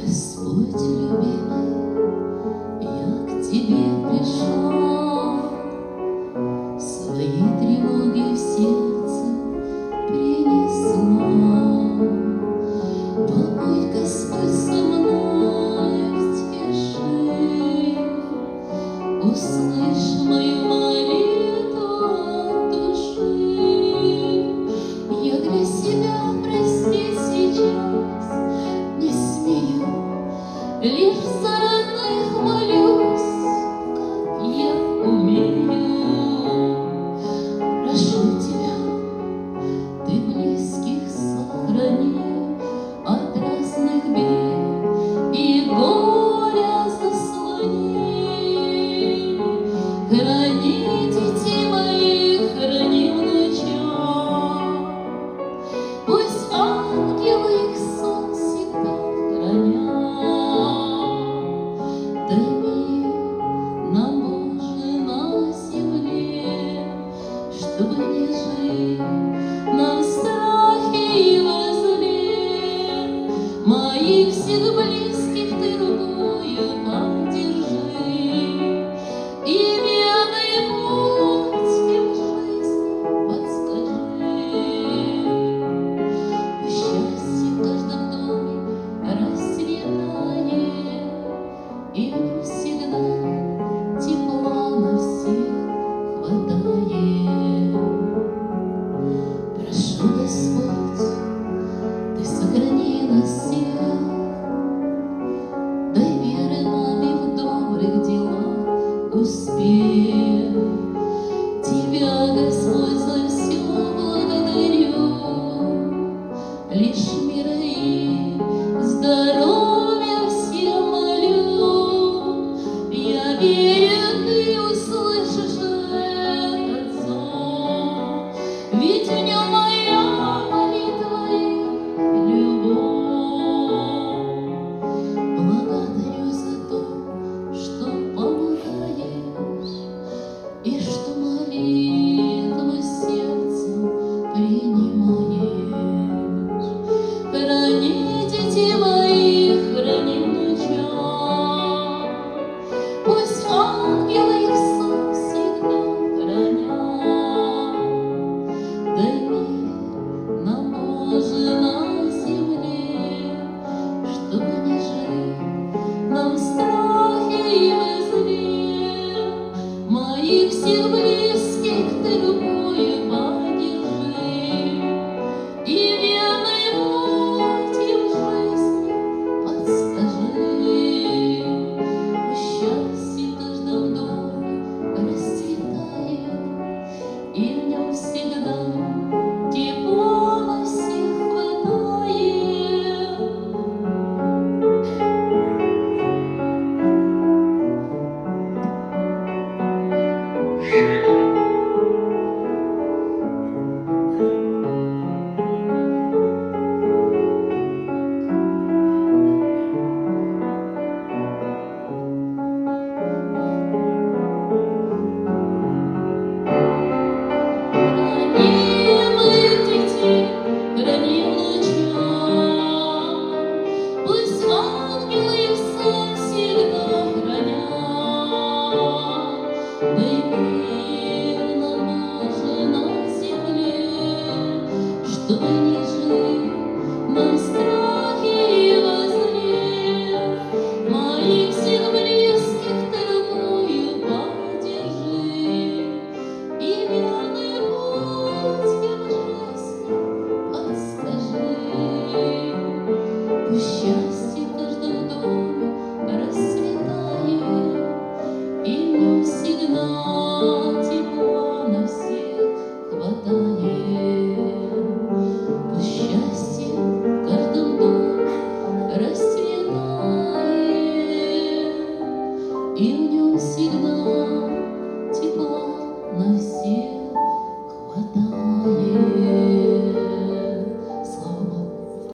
Господь любимый, я к тебе пришла, свои тревоги в сердце принесла. Побудь, Господь, со мной в тиши, услышь мою молитву от души. Я для себя простить сейчас не смею, лишь за родных молюсь, как я умею. Прошу тебя, ты близких сохрани от разных бед и горя заслони. Храни детей моих, храни внучат, пусть ангелы их сон всегда хранят. Дай мир нам, Боже, на земле, чтобы не жить нам в страхе и во зле. Моих всех близких ты рукою поддержи, и верный путь им жизни подскажи. Пусть счастье в каждом доме расцветает, и всегда тепла на всех хватает. Прошу, Господь, ты сохрани нас всех, дай веры нам и в добрых делах успех. Тебя, Господь, за все благодарю, лишь мира и здоровья всем молю. Я верю, ты услышишь этот зов, ведь в нем моя молитва и любовь. Благодарю за то, что помогаешь, и что молитву сердцем принимаешь. Храни детей моих, храни внучат, пусть ангелы их сон всегда хранят. Дай мир нам, Боже, на земле, чтобы не жить нам в страхе и во зле. Моих всех близких ты рукою поддержи, и верный путь им в жизни подскажи. Пусть счастье в каждом доме расцветает, и в нем всегда тепло на всех хватает. Храни моих детей, храни внучат, пусть ангелы их сон всегда хранят. Дай мир нам, Боже, на земле, чтобы не жить нам в страхе и во зле. Моих всех близких ты рукою поддержи, и верный путь им в жизни подскажи. Пусть